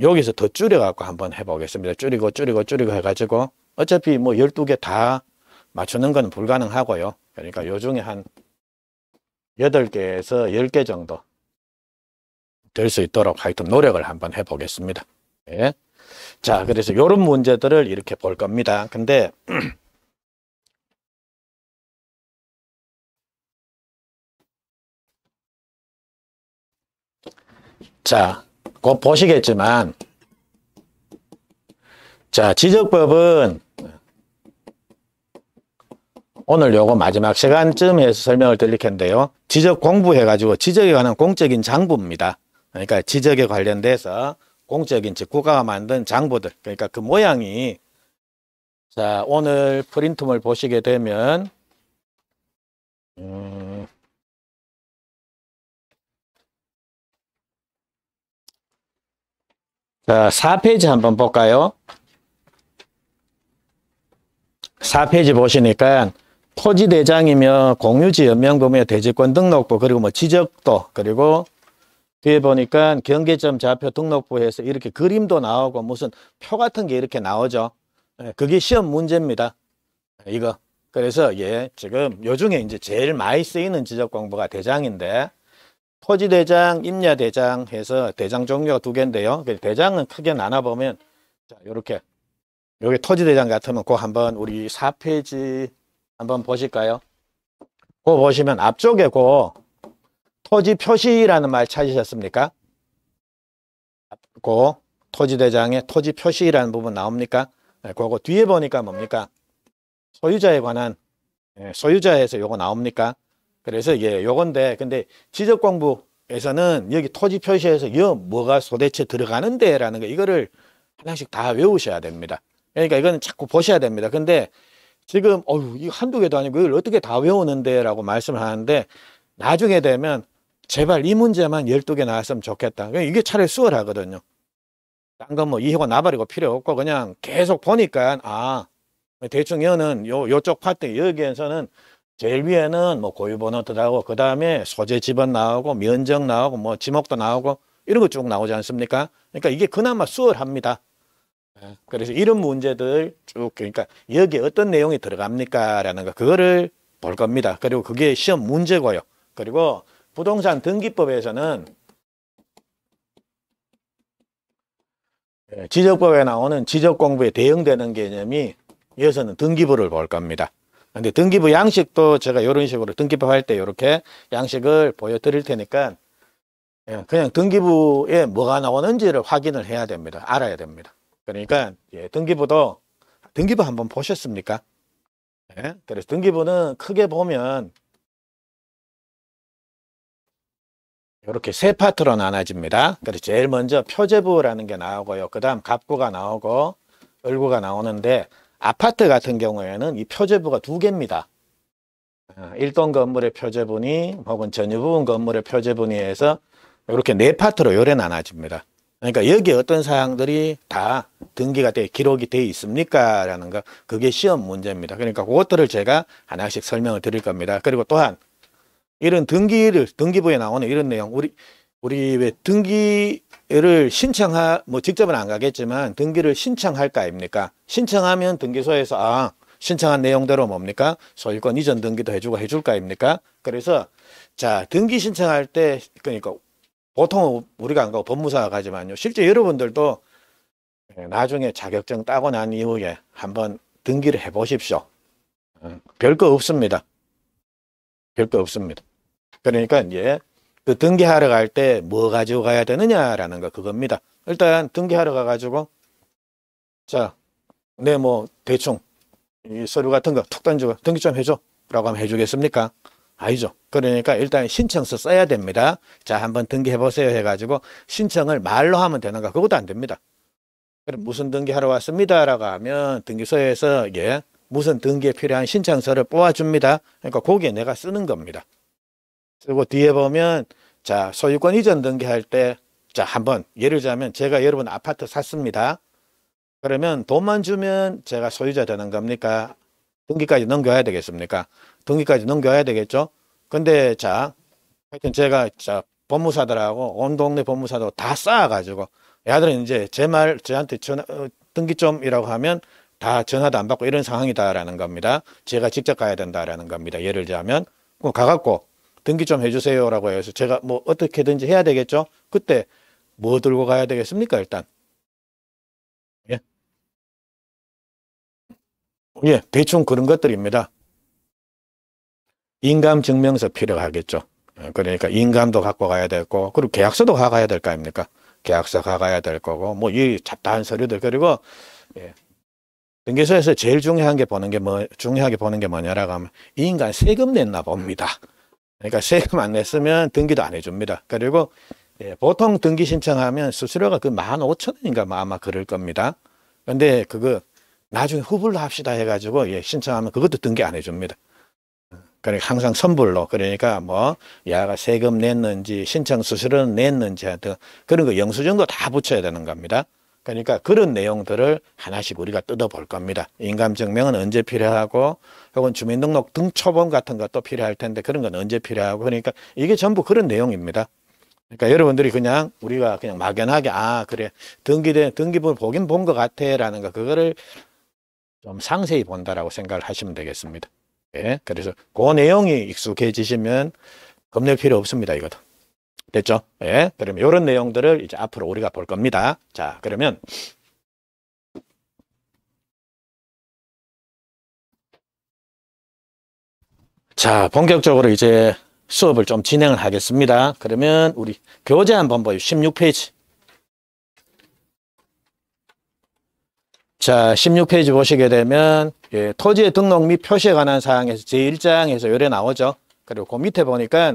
여기서 더 줄여갖고 한번 해보겠습니다. 줄이고 해가지고 어차피 뭐 12개 다 맞추는 건 불가능하고요. 그러니까 요 중에 한 8개에서 10개 정도 될 수 있도록 하여튼 노력을 한번 해보겠습니다. 네. 자, 그래서 이런 문제들을 이렇게 볼 겁니다. 근데 자, 곧 보시겠지만, 자, 지적법은 오늘 요거 마지막 시간쯤 해서 설명을 드릴 텐데요. 지적 공부해가지고 지적에 관한 공적인 장부입니다. 그러니까 지적에 관련돼서 공적인 즉 국가가 만든 장부들, 그러니까 그 모양이, 자, 오늘 프린트물 보시게 되면 자, 4페이지 한번 볼까요? 4페이지 보시니까 토지대장이며 공유지 연명부며 대지권 등록부, 그리고 뭐 지적도, 그리고 뒤에 보니까 경계점 좌표 등록부에서 이렇게 그림도 나오고 무슨 표 같은 게 이렇게 나오죠. 그게 시험 문제입니다. 이거. 그래서 예, 지금 요 중에 이제 제일 많이 쓰이는 지적 공부가 대장인데, 토지대장, 임야대장 해서 대장 종류가 두 개인데요. 대장은 크게 나눠보면, 자, 요렇게. 여기 토지대장 같으면 그거 한번 우리 4페이지 한번 보실까요? 그거 보시면 앞쪽에 그 토지 표시라는 말 찾으셨습니까? 그 토지대장에 토지 표시라는 부분 나옵니까? 네, 그거 뒤에 보니까 뭡니까? 소유자에 관한, 소유자에서 요거 나옵니까? 그래서 예, 요건데, 근데 지적공부에서는 여기 토지 표시에서 뭐가 도대체 들어가는데 라는 거, 이거를 하나씩 다 외우셔야 됩니다. 그러니까 이거는 자꾸 보셔야 됩니다. 근데 지금 이거 한두 개도 아니고 이걸 어떻게 다 외우는데 라고 말씀을 하는데, 나중에 되면 제발 이 문제만 12개 나왔으면 좋겠다. 이게 차라리 수월하거든요. 딴 건 뭐 이해고 나발이고 필요 없고 그냥 계속 보니까 대충 여는 요쪽 파트 여기에서는 제일 위에는 뭐 고유번호 들어가고 그 다음에 소재 지번 나오고 면적 나오고 뭐 지목도 나오고 이런 거 쭉 나오지 않습니까? 그러니까 이게 그나마 수월합니다. 그래서 이런 문제들 쭉, 그러니까 여기에 어떤 내용이 들어갑니까? 라는 거, 그거를 볼 겁니다. 그리고 그게 시험 문제고요. 그리고 부동산 등기법에서는 지적법에 나오는 지적공부에 대응되는 개념이, 이어서는 등기부를 볼 겁니다. 근데 등기부 양식도 제가 이런 식으로 등기법 할 때 이렇게 양식을 보여드릴 테니까 그냥 등기부에 뭐가 나오는지를 확인을 해야 됩니다. 알아야 됩니다. 그러니까 등기부 한번 보셨습니까? 그래서 등기부는 크게 보면 이렇게 세 파트로 나눠집니다. 그래서 제일 먼저 표제부라는 게 나오고요. 그 다음 갑구가 나오고 을구가 나오는데, 아파트 같은 경우에는 이 표제부가 두 개입니다. 1동 건물의 표제분이 혹은 전유 부분 건물의 표제분이 해서 이렇게 네 파트로 요래 나눠집니다. 그러니까 여기 어떤 사항들이 다 등기가 기록이 돼 있습니까? 라는 거, 그게 시험 문제입니다. 그러니까 그것들을 제가 하나씩 설명을 드릴 겁니다. 그리고 또한 이런 등기부에 나오는 이런 내용, 우리 왜 등기를 뭐 직접은 안 가겠지만 등기를 신청할 거 아닙니까? 신청하면 등기소에서 신청한 내용대로 뭡니까? 소유권 이전 등기도 해주고 해줄 거 아닙니까? 그래서 자, 등기 신청할 때, 그러니까 보통 우리가 안 가고 법무사가 가지만요. 실제 여러분들도 나중에 자격증 따고 난 이후에 한번 등기를 해 보십시오. 별거 없습니다. 별거 없습니다. 그러니까 그 등기하러 갈 때 뭐 가지고 가야 되느냐라는 거, 그겁니다. 일단 등기하러 가가지고 자, 뭐 대충 이 서류 같은 거 툭 던지고 등기 좀 해줘 라고 하면 해주겠습니까? 아니죠. 그러니까 일단 신청서 써야 됩니다. 자, 한번 등기해 보세요 해가지고 신청을 말로 하면 되는가? 그것도 안 됩니다. 그럼 무슨 등기하러 왔습니다 라고 하면 등기소에서 무슨 등기에 필요한 신청서를 뽑아줍니다. 그러니까 거기에 내가 쓰는 겁니다. 그리고 뒤에 보면 자, 소유권 이전 등기할 때, 자, 한번 예를 들자면 제가 여러분 아파트 샀습니다. 그러면 돈만 주면 제가 소유자 되는 겁니까? 등기까지 넘겨야 되겠습니까? 등기까지 넘겨야 되겠죠? 근데 자, 하여튼 제가 법무사들하고 온 동네 법무사들 다 쌓아가지고 애들은 이제 제 말 저한테 등기 좀이라고 하면 다 전화도 안 받고 이런 상황이다라는 겁니다. 제가 직접 가야 된다라는 겁니다. 예를 들자면 그럼 가갖고 등기 좀 해주세요라고 해서 제가 뭐 어떻게든지 해야 되겠죠? 그때 뭐 들고 가야 되겠습니까? 일단 예, 예, 대충 그런 것들입니다. 인감증명서 필요하겠죠. 그러니까 인감도 갖고 가야 되고 그리고 계약서도 가야 될 거 아닙니까? 계약서 가야 될 거고 뭐 이 잡다한 서류들 그리고 예, 등기소에서 제일 중요하게 보는 게 뭐냐라고 하면 이 인간 세금 냈나 봅니다. 그러니까 세금 안 냈으면 등기도 안 해줍니다. 그리고 예, 보통 등기 신청하면 수수료가 그 15,000원인가 뭐 아마 그럴 겁니다. 근데 그거 나중에 후불로 합시다 해가지고 예, 신청하면 그것도 등기 안 해줍니다. 그러니까 항상 선불로 그러니까 뭐 야가 세금 냈는지 신청 수수료는 냈는지 하여튼 그런 거 영수증도 다 붙여야 되는 겁니다. 그러니까 그런 내용들을 하나씩 우리가 뜯어볼 겁니다. 인감증명은 언제 필요하고 혹은 주민등록 등초본 같은 것도 필요할 텐데 그런 건 언제 필요하고 그러니까 이게 전부 그런 내용입니다. 그러니까 여러분들이 그냥 우리가 그냥 막연하게 아 그래 등기부를 보긴 본 것 같아 라는 거 그거를 좀 상세히 본다라고 생각을 하시면 되겠습니다. 예, 그래서 그 내용이 익숙해지시면 겁낼 필요 없습니다. 이것도. 됐죠? 예, 그러면 이런 내용들을 이제 앞으로 우리가 볼 겁니다. 자, 그러면 자, 본격적으로 이제 수업을 좀 진행을 하겠습니다. 그러면 우리 교재 한번 보요 16페이지. 자, 16페이지 보시게 되면 예, 토지의 등록 및 표시에 관한 사항에서 제1장에서 요래 나오죠. 그리고 그 밑에 보니까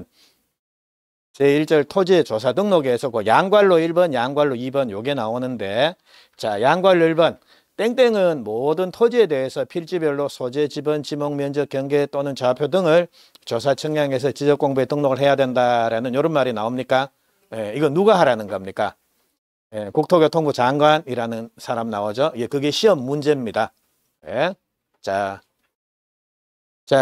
제1절 토지의 조사 등록에서 그 양괄로 1번, 양괄로 2번 요게 나오는데 자, 양괄로 1번 땡땡은 모든 토지에 대해서 필지별로 소재, 지번, 지목, 면적, 경계 또는 좌표 등을 조사 측량해서 지적공부에 등록을 해야 된다라는 이런 말이 나옵니까? 예, 이거 누가 하라는 겁니까? 예, 국토교통부 장관이라는 사람 나오죠. 예, 그게 시험 문제입니다. 예. 자,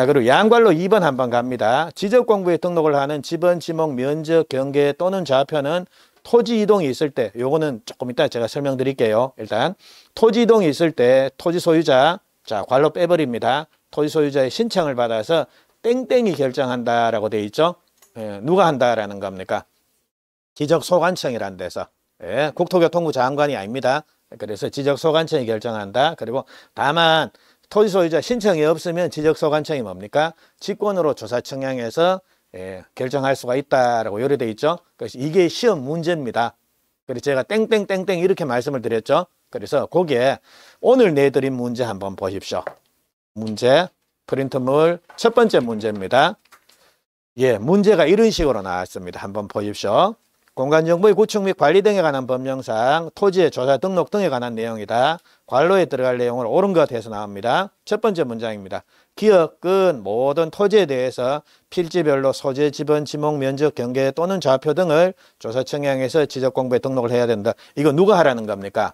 그리고 양괄로 2번 한번 갑니다. 지적공부에 등록을 하는 지번, 지목, 면적, 경계 또는 좌표는 토지 이동이 있을 때, 요거는 조금 이따 제가 설명드릴게요. 일단 토지 이동이 있을 때 토지 소유자, 자, 괄로 빼버립니다. 토지 소유자의 신청을 받아서 땡땡이 결정한다라고 돼 있죠. 예, 누가 한다라는 겁니까? 지적소관청이라는 데서. 예, 국토교통부 장관이 아닙니다. 그래서 지적소관청이 결정한다. 그리고 다만 토지 소유자 신청이 없으면 지적소관청이 뭡니까? 직권으로 조사 측량해서 예, 결정할 수가 있다라고 요래돼 있죠. 그래서 이게 시험 문제입니다. 그래서 제가 땡땡땡땡 이렇게 말씀을 드렸죠. 그래서 거기에 오늘 내드린 문제 한번 보십시오. 문제 프린트물 첫 번째 문제입니다. 예, 문제가 이런 식으로 나왔습니다. 한번 보십시오. 공간정보의 구축 및 관리 등에 관한 법령상 토지의 조사 등록 등에 관한 내용이다. 괄로에 들어갈 내용을 옳은 것 해서 나옵니다. 첫 번째 문장입니다. 기업은 모든 토지에 대해서 필지별로 소재, 지번, 지목, 면적, 경계 또는 좌표 등을 조사 측량해서 지적공부에 등록을 해야 된다. 이거 누가 하라는 겁니까?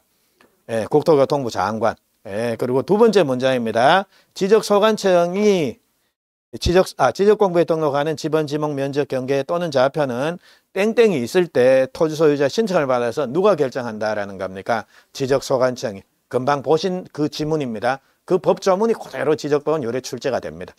예, 국토교통부 장관. 예, 그리고 두 번째 문장입니다. 지적소관청이 지적공부에 등록하는 지번, 지목, 면적, 경계 또는 좌표는 땡땡이 있을 때 토지 소유자 신청을 받아서 누가 결정한다라는 겁니까? 지적소관청이. 금방 보신 그 지문입니다. 그 법조문이 그대로 지적법은 요래 출제가 됩니다.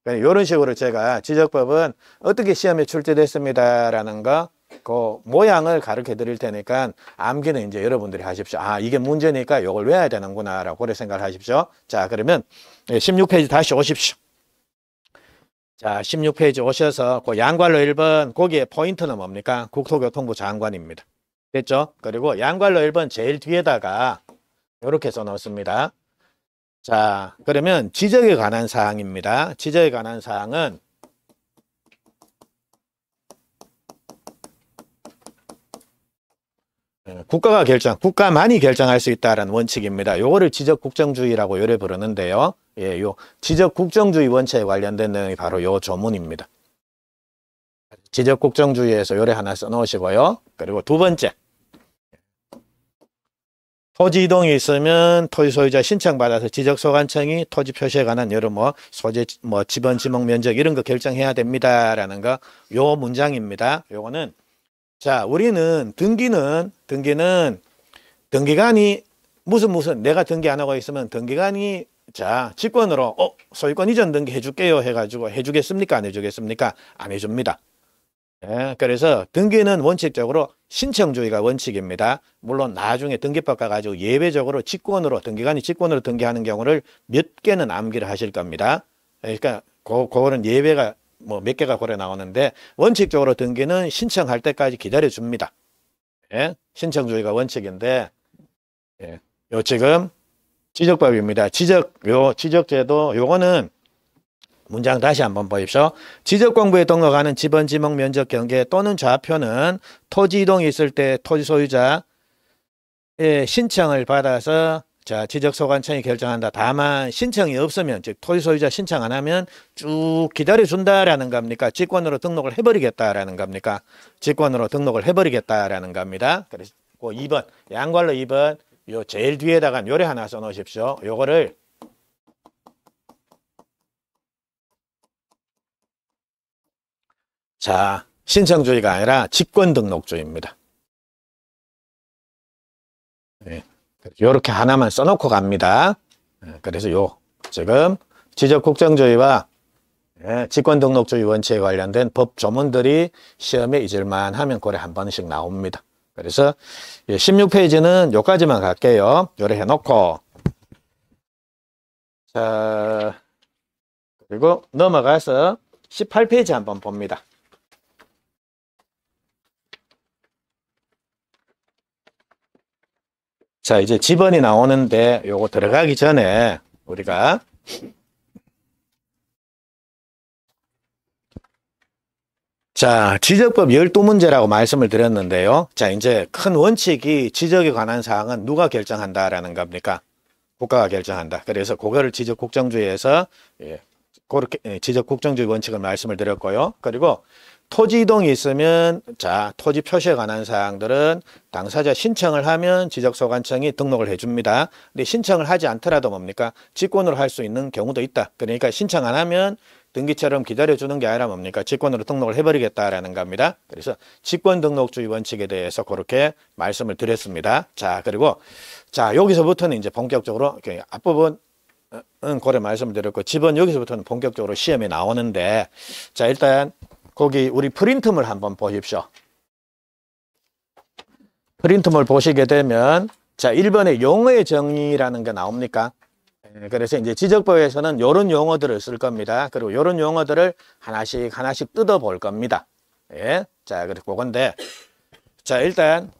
이런 식으로 제가 지적법은 어떻게 시험에 출제됐습니다라는 거, 그 모양을 가르쳐 드릴 테니까 암기는 이제 여러분들이 하십시오. 아, 이게 문제니까 이걸 외워야 되는구나라고 그렇게 생각을 하십시오. 자, 그러면 16페이지 다시 오십시오. 자, 16페이지 오셔서 그 양괄로 1번 거기에 포인트는 뭡니까? 국토교통부 장관입니다. 됐죠? 그리고 양괄로 1번 제일 뒤에다가 이렇게 써놓습니다. 자, 그러면 지적에 관한 사항입니다. 지적에 관한 사항은 국가만이 결정할 수 있다는 원칙입니다. 요거를 지적국정주의라고 요래 부르는데요. 예, 요 지적국정주의 원칙에 관련된 내용이 바로 요 조문입니다. 지적국정주의에서 요래 하나 써놓으시고요. 그리고 두 번째. 토지 이동이 있으면 토지 소유자 신청받아서 지적소관청이 토지 표시에 관한 여러 소재, 지번, 지목, 면적 이런 거 결정해야 됩니다라는 거 요 문장입니다. 요거는 자, 우리는 등기관이 무슨 내가 등기 안 하고 있으면 등기관이 자, 직권으로 소유권 이전 등기 해줄게요 해가지고 해주겠습니까? 안 해주겠습니까? 안 해줍니다. 예, 그래서 등기는 원칙적으로 신청주의가 원칙입니다. 물론 나중에 등기법 가가지고 예외적으로 등기관이 직권으로 등기하는 경우를 몇 개는 암기를 하실 겁니다. 그러니까 그거는 예외가 몇 개가 고려 나오는데 원칙적으로 등기는 신청할 때까지 기다려 줍니다. 예, 신청주의가 원칙인데 예, 요 지금 지적법입니다. 지적제도 요거는 문장 다시 한번 보십시오. 지적공부에 등록하는 지번, 지목, 면적, 경계 또는 좌표는 토지 이동이 있을 때 토지 소유자의 신청을 받아서 자, 지적소관청이 결정한다. 다만 신청이 없으면 즉 토지 소유자 신청 안 하면 쭉 기다려준다라는 겁니까? 직권으로 등록을 해버리겠다라는 겁니까? 직권으로 등록을 해버리겠다라는 겁니다. 그래서 2번 양괄로 2번 요 제일 뒤에다가 요래 하나 써놓으십시오. 요거를 자, 신청주의가 아니라 직권등록주의입니다. 네. 이렇게 하나만 써놓고 갑니다. 그래서 지금 지적국정주의와 직권등록주의 원칙에 관련된 법 조문들이 시험에 잊을만 하면 고래 한 번씩 나옵니다. 그래서 16페이지는 요까지만 갈게요. 요래 해놓고 자, 그리고 넘어가서 18페이지 한번 봅니다. 자, 이제 지번이 나오는데 요거 들어가기 전에 우리가 자, 지적법 12문제라고 말씀을 드렸는데요. 자, 이제 큰 원칙이 지적에 관한 사항은 누가 결정한다라는 겁니까? 국가가 결정한다. 그래서 그거를 지적국정주의에서 그렇게 지적국정주의 원칙을 말씀을 드렸고요. 그리고 토지 이동이 있으면 자, 토지 표시에 관한 사항들은 당사자 신청을 하면 지적소관청이 등록을 해줍니다. 근데 신청을 하지 않더라도 뭡니까? 직권으로 할 수 있는 경우도 있다. 그러니까 신청 안 하면 등기처럼 기다려주는 게 아니라 뭡니까? 직권으로 등록을 해버리겠다라는 겁니다. 그래서 직권등록주의 원칙에 대해서 그렇게 말씀을 드렸습니다. 자, 그리고 자, 여기서부터는 이제 본격적으로 앞부분 고래 말씀을 드렸고 지번 여기서부터는 본격적으로 시험에 나오는데 자, 일단 거기 우리 프린트물 한번 보십시오. 프린트물 보시게 되면 자, 1번에 용어의 정의라는 게 나옵니까? 그래서 이제 지적법에서는 이런 용어들을 쓸 겁니다. 그리고 이런 용어들을 하나씩 뜯어 볼 겁니다. 예. 자, 그리고 그건데 자, 일단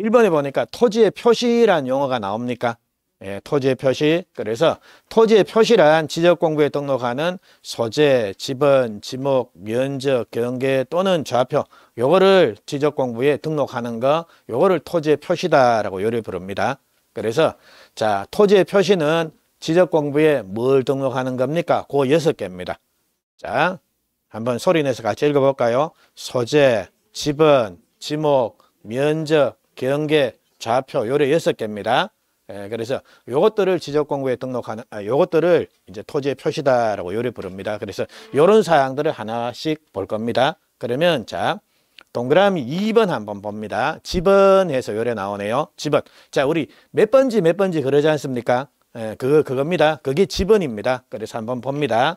1번에 보니까 토지의 표시란 용어가 나옵니까? 예, 토지의 표시. 그래서 토지의 표시란 지적공부에 등록하는 소재, 지번, 지목, 면적, 경계 또는 좌표 요거를 지적공부에 등록하는 거 요거를 토지의 표시다라고 요리 부릅니다. 그래서 자, 토지의 표시는 지적공부에 뭘 등록하는 겁니까? 그 6개입니다. 자, 한번 소리내서 같이 읽어볼까요? 소재, 지번, 지목, 면적, 경계, 좌표 요래 6개입니다. 그래서 요것들을 지적공부에 등록하는 요것들을 이제 토지의 표시다라고 요리 부릅니다. 그래서 요런 사항들을 하나씩 볼 겁니다. 그러면 자, 동그라미 2번 한번 봅니다. 지번해서 요래 나오네요. 지번. 자, 우리 몇 번지 그러지 않습니까? 그겁니다. 그게 지번입니다. 그래서 한번 봅니다.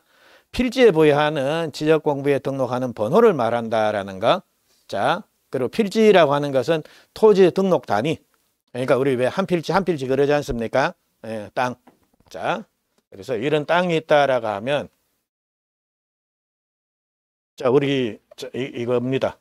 필지에 부여하는 지적공부에 등록하는 번호를 말한다라는 거. 자, 그리고 필지라고 하는 것은 토지 등록 단위. 그러니까 우리 왜 한 필지 그러지 않습니까? 땅. 자, 그래서 이런 땅이 있다라고 하면 자, 우리 이겁니다.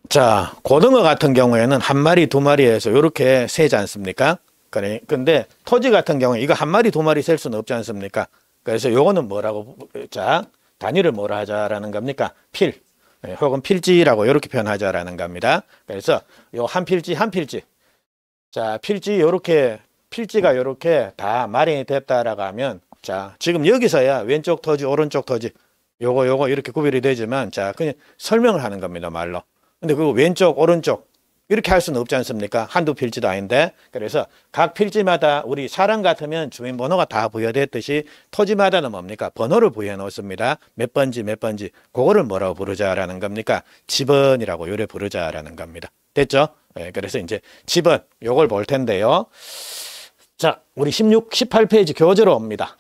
자, 고등어 같은 경우에는 한 마리, 두 마리에서 이렇게 세지 않습니까? 근데 토지 같은 경우에 이거 한 마리, 두 마리 셀 수는 없지 않습니까? 그래서 요거는 뭐라고, 자, 단위를 뭐라 하자라는 겁니까? 필. 혹은 필지라고 이렇게 표현하자라는 겁니다. 그래서 요 한 필지. 자, 필지가 요렇게 다 마련이 됐다라고 하면 자, 지금 여기서야 왼쪽 토지, 오른쪽 토지 요거 이렇게 구별이 되지만 자, 그냥 설명을 하는 겁니다. 말로. 근데 그거 왼쪽, 오른쪽 이렇게 할 수는 없지 않습니까? 한두 필지도 아닌데. 그래서 각 필지마다 우리 사람 같으면 주민번호가 다 부여됐듯이 토지마다는 뭡니까? 번호를 부여해 놓습니다. 몇 번지 몇 번지. 그거를 뭐라고 부르자라는 겁니까? 집원이라고 요래 부르자라는 겁니다. 됐죠? 네, 그래서 이제 집원 요걸 볼 텐데요. 자, 우리 18페이지 교재로 옵니다.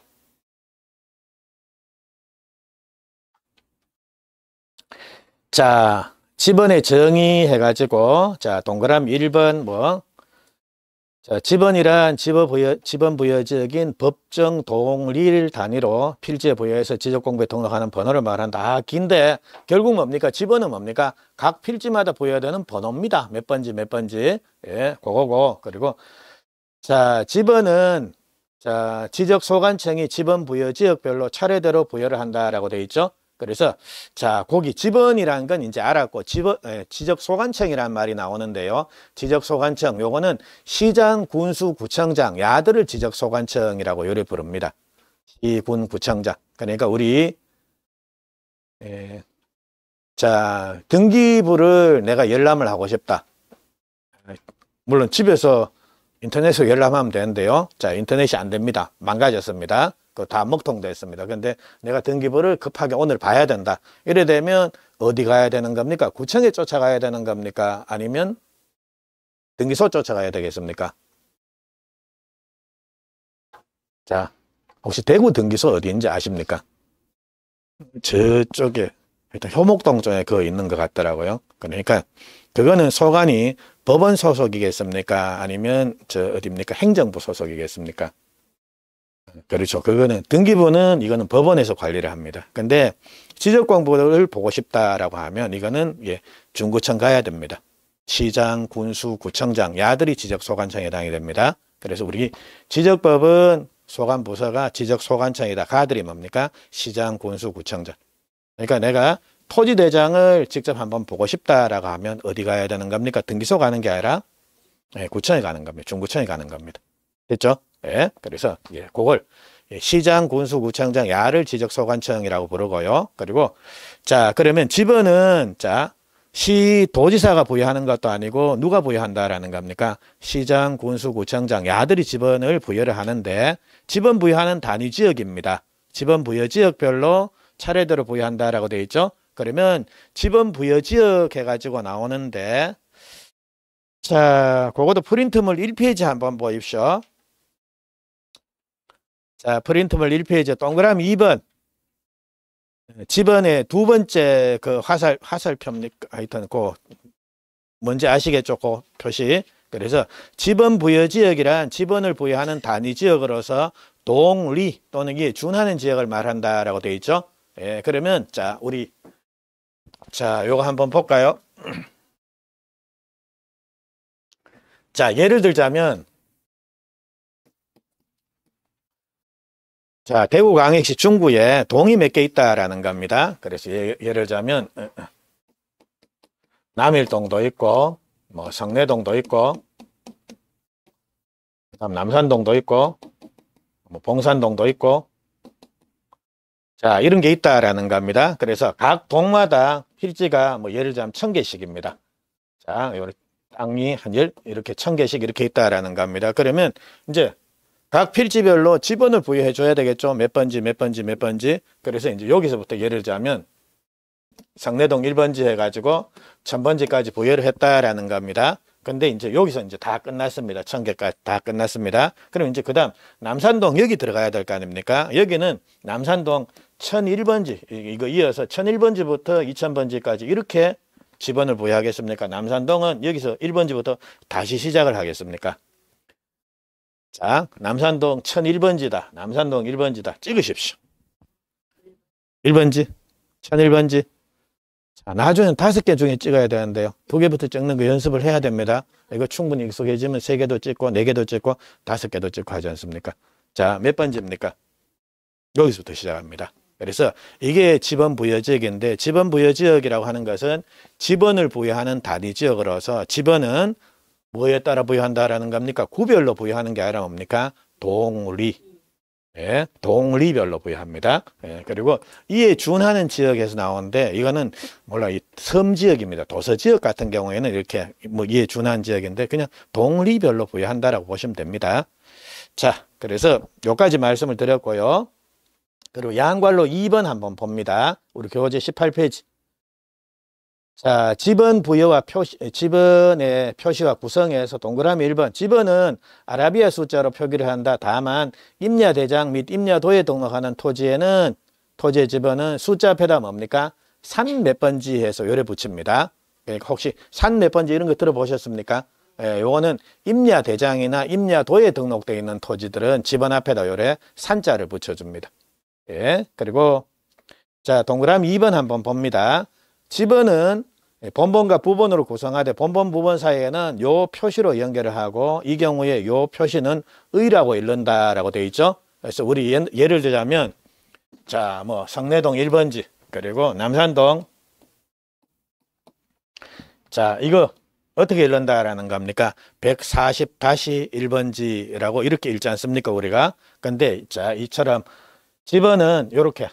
자, 집원의 정의 해가지고, 자, 동그라미 1번, 자, 집원이란 집원 부여지역인 법정 동릴 단위로 필지에 부여해서 지적공부에 등록하는 번호를 말한다. 아, 긴데, 결국 뭡니까? 집원은 뭡니까? 각 필지마다 부여되는 번호입니다. 몇 번지, 몇 번지. 예, 그거고. 그리고, 자, 집원은, 자, 지적소관청이 집원 부여지역별로 차례대로 부여를 한다라고 되어 있죠. 그래서 자, 거기 집원이라는 건 이제 알았고 지적소관청이라는 말이 나오는데요. 지적소관청 요거는 시장, 군수, 구청장, 야들을 지적소관청이라고 요리 부릅니다. 시, 군, 구청장. 그러니까 우리 자, 등기부를 내가 열람을 하고 싶다. 물론 집에서 인터넷으로 열람하면 되는데요. 자, 인터넷이 안 됩니다. 망가졌습니다. 그거 다 먹통됐습니다. 근데 내가 등기부를 급하게 오늘 봐야 된다. 이래 되면 어디 가야 되는 겁니까? 구청에 쫓아가야 되는 겁니까? 아니면 등기소 쫓아가야 되겠습니까? 자, 혹시 대구 등기소 어디인지 아십니까? 저쪽에 일단 효목동 쪽에 그거 있는 것 같더라고요. 그러니까 그거는 소관이 법원 소속이겠습니까? 아니면 어디입니까? 행정부 소속이겠습니까? 그렇죠. 그거는 등기부는 이거는 법원에서 관리를 합니다. 근데 지적공부를 보고 싶다라고 하면 이거는 중구청 가야 됩니다. 시장, 군수, 구청장, 야들이 지적소관청에 해당이 됩니다. 그래서 우리 지적법은 소관부서가 지적소관청이다. 가들이 뭡니까? 시장, 군수, 구청장. 그러니까 내가 토지대장을 직접 한번 보고 싶다라고 하면 어디 가야 되는 겁니까? 등기소 가는 게 아니라 구청에 가는 겁니다. 중구청에 가는 겁니다. 됐죠? 예, 그래서 그걸 시장, 군수, 구청장, 야를 지적소관청이라고 부르고요. 그리고 자, 그러면 집원은 자, 도지사가 부여하는 것도 아니고 누가 부여한다라는 겁니까? 시장, 군수, 구청장, 야들이 집원을 부여를 하는데 집원 부여하는 단위 지역입니다. 집원 부여 지역별로 차례대로 부여한다라고 되어 있죠. 그러면 집원 부여 지역 해가지고 나오는데 자, 그것도 프린트물 1페이지 한번 보십시오. 자, 프린트물 1페이지 동그라미 2번. 집원의 두 번째 그 화살표입니까? 하여튼 뭔지 아시겠죠? 그 표시. 그래서 집원 부여 지역이란 집원을 부여하는 단위 지역으로서 동리 또는 이에 준하는 지역을 말한다라고 되어 있죠. 예, 그러면 자, 요거 한번 볼까요? 자, 예를 들자면 자, 대구 광역시 중구에 동이 몇 개 있다라는 겁니다. 그래서 예를 들자면 남일동도 있고 성내동도 있고 그다음 남산동도 있고 봉산동도 있고 자, 이런 게 있다라는 겁니다. 그래서 각 동마다 필지가 예를 들자면 1000개씩입니다. 자, 땅이 이렇게 1000개씩 이렇게 있다라는 겁니다. 그러면 이제 각 필지별로 집원을 부여해 줘야 되겠죠. 몇 번지, 몇 번지, 몇 번지. 그래서 이제 여기서부터 예를 들자면 성내동 1번지 해가지고 1000번지까지 부여를 했다라는 겁니다. 근데 이제 여기서 이제 다 끝났습니다. 1000개까지 다 끝났습니다. 그럼 이제 그 다음 남산동 여기 들어가야 될 거 아닙니까? 여기는 남산동 1001번지, 이거 이어서 1001번지부터 2000번지까지 이렇게 집원을 부여하겠습니까? 남산동은 여기서 1번지부터 다시 시작을 하겠습니까? 자, 남산동 1001번지다. 남산동 1번지다. 찍으십시오. 1번지, 1001번지. 자, 나중엔 5개 중에 찍어야 되는데요. 2개부터 찍는 거 연습을 해야 됩니다. 이거 충분히 익숙해지면 3개도 찍고 4개도 찍고 5개도 찍고 하지 않습니까? 자, 몇 번지입니까? 여기서부터 시작합니다. 그래서 이게 집원 부여 지역인데 집원 부여 지역이라고 하는 것은 집원을 부여하는 단위 지역으로서 집원은 뭐에 따라 부여한다라는 겁니까? 구별로 부여하는 게 아니라 뭡니까? 동리. 예, 동리별로 부여합니다. 예, 그리고 이에 준하는 지역에서 나오는데 이거는 몰라 이 섬 지역입니다. 도서 지역 같은 경우에는 이렇게 뭐 이에 준한 지역인데 그냥 동리별로 부여한다라고 보시면 됩니다. 자, 그래서 여기까지 말씀을 드렸고요. 그리고 양괄로 2번 한번 봅니다. 우리 교재 18페이지. 자, 지번 부여와 표시, 지번의 표시와 구성에서 동그라미 1번. 지번은 아라비아 숫자로 표기를 한다. 다만 임야대장 및 임야도에 등록하는 토지에는 토지의 지번은 숫자 앞에다 뭡니까? 산 몇 번지 해서 요래 붙입니다. 그러니까 혹시 산 몇 번지 이런 거 들어보셨습니까? 예, 요거는 임야대장이나 임야도에 등록되어 있는 토지들은 지번 앞에다 요래 산자를 붙여줍니다. 예, 그리고 자, 동그라미 2번 한번 봅니다. 지번은 본번과 부번으로 구성하되 본번, 부번 사이에는 요 표시로 연결을 하고 이 경우에 요 표시는 의라고 읽는다라고 되어 있죠. 그래서 우리 예를 들자면 자, 뭐 성내동 1번지 그리고 남산동 자, 이거 어떻게 읽는다라는 겁니까? 140-1번지라고 이렇게 읽지 않습니까, 우리가? 근데 자, 이처럼 지번은 요렇게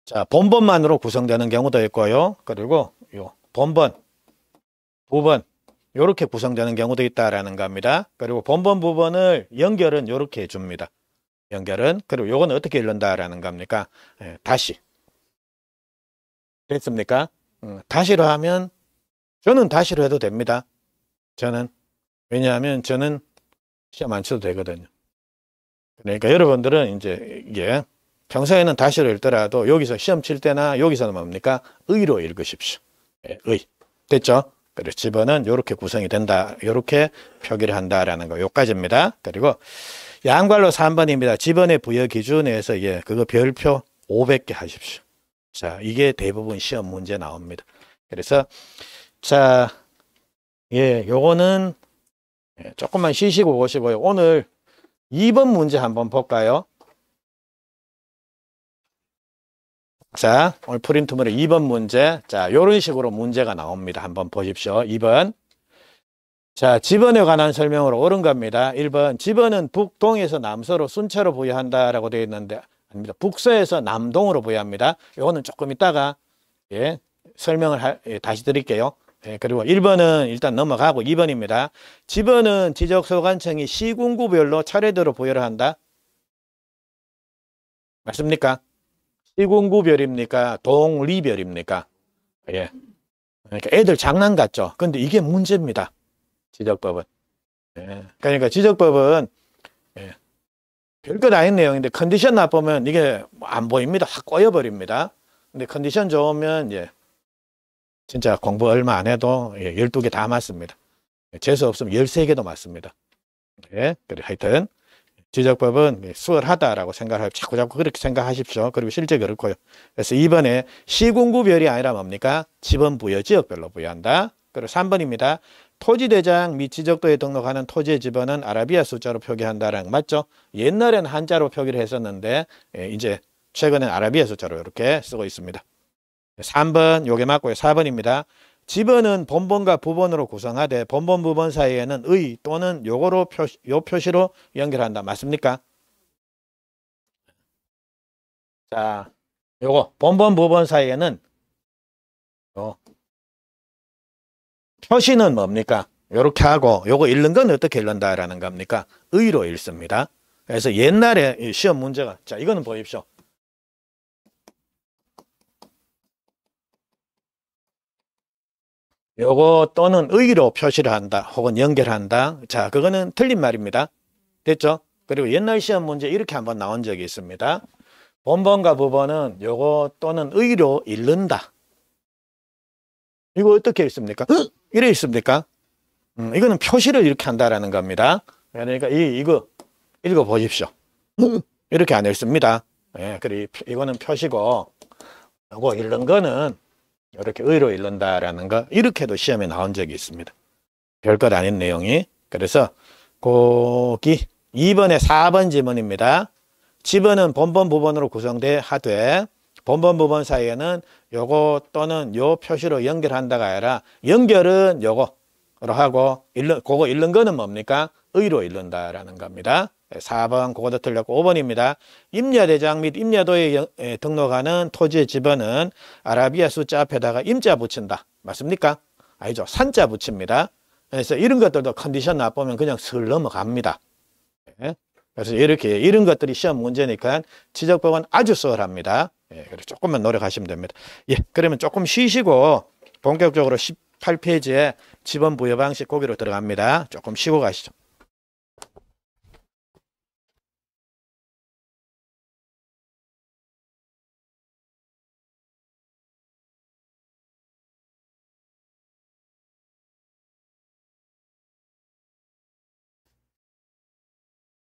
자, 본번만으로 구성되는 경우도 있고요. 그리고 요 본번, 부번 이렇게 구성되는 경우도 있다라는 겁니다. 그리고 본번, 부번을 연결은 이렇게 해줍니다. 연결은 그리고 요건 어떻게 읽는다라는 겁니까? 예, 다시 됐습니까? 다시로 하면 저는 다시로 해도 됩니다. 저는 왜냐하면 저는 시험 안 쳐도 되거든요. 그러니까 여러분들은 이제 이게 평소에는 다시로 읽더라도 여기서 시험 칠 때나 여기서는 뭡니까? 의로 읽으십시오. 예, 의. 됐죠? 그래서 지번은 이렇게 구성이 된다. 이렇게 표기를 한다라는 거. 요까지입니다. 그리고 양괄로 3번입니다. 지번의 부여 기준에서 예, 그거 별표 500개 하십시오. 자, 이게 대부분 시험 문제 나옵니다. 그래서 자, 예, 요거는 조금만 쉬시고 오시고요. 오늘 2번 문제 한번 볼까요? 자, 오늘 프린트물의 2번 문제. 자, 요런 식으로 문제가 나옵니다. 한번 보십시오. 2번. 자, 지번에 관한 설명으로 옳은 겁니다. 1번. 지번은 북동에서 남서로 순차로 부여한다라고 되어 있는데, 아닙니다. 북서에서 남동으로 부여합니다. 요거는 조금 이따가, 예, 설명을 다시 드릴게요. 예, 그리고 1번은 일단 넘어가고 2번입니다. 지번은 지적소관청이 시군구별로 차례대로 부여를 한다. 맞습니까? 시군구별입니까? 동리별입니까? 예. 그러니까 애들 장난 같죠? 근데 이게 문제입니다. 지적법은. 예. 그러니까 지적법은 예. 별것 아닌 내용인데 컨디션 나쁘면 이게 안 보입니다. 확 꼬여버립니다. 근데 컨디션 좋으면 예. 진짜 공부 얼마 안 해도 예. 12개 다 맞습니다. 재수 없으면 13개도 맞습니다. 예. 그래 하여튼 지적법은 수월하다라고 생각하고 자꾸 그렇게 생각하십시오. 그리고 실제 그렇고요. 그래서 2번에 시군구별이 아니라 뭡니까? 지번 부여 지역별로 부여한다. 그리고 3번입니다. 토지대장 및 지적도에 등록하는 토지의 지번은 아라비아 숫자로 표기한다라는 거 맞죠? 옛날에는 한자로 표기를 했었는데 이제 최근엔 아라비아 숫자로 이렇게 쓰고 있습니다. 3번 요게 맞고요. 4번입니다. 지번은 본번과 부번으로 구성하되 본번, 부번 사이에는 의 또는 요거로 요 표시로 연결한다. 맞습니까? 자, 요거 본번, 부번 사이에는 요 표시는 뭡니까? 요렇게 하고 요거 읽는 건 어떻게 읽는다라는 겁니까? 의로 읽습니다. 그래서 옛날에 시험 문제가 자, 이거는 보십시오. 요거 또는 의로 표시를 한다 혹은 연결한다. 자, 그거는 틀린 말입니다. 됐죠? 그리고 옛날 시험 문제 이렇게 한번 나온 적이 있습니다. 본번과 부번은 요거 또는 의로 읽는다. 이거 어떻게 읽습니까? 이래 읽습니까? 이거는 표시를 이렇게 한다라는 겁니다. 그러니까 이거 읽어 보십시오. 이렇게 안 읽습니다. 예, 그리고 이거는 표시고 요거 읽는 거는 이렇게 의로 읽는다라는 거 이렇게도 시험에 나온 적이 있습니다. 별것 아닌 내용이. 그래서 거기 2번에 4번 지문입니다. 지번은 본번 부번으로 구성돼 하되 본번 부번 사이에는 요거 또는 요 표시로 연결한다가 아니라 연결은 요거로 하고 그거 읽는 거는 뭡니까? 의로 읽는다라는 겁니다. 4번 그것도 틀렸고 5번입니다. 임야대장 및 임야도에 등록하는 토지의 지번은 아라비아 숫자 앞에다가 임자 붙인다. 맞습니까? 아니죠. 산자 붙입니다. 그래서 이런 것들도 컨디션 나쁘면 그냥 슬 넘어갑니다. 그래서 이렇게 이런 것들이 시험 문제니까 지적법은 아주 수월합니다. 그래서 조금만 노력하시면 됩니다. 그러면 조금 쉬시고 본격적으로 18페이지에 지번 부여 방식 거기로 들어갑니다. 조금 쉬고 가시죠.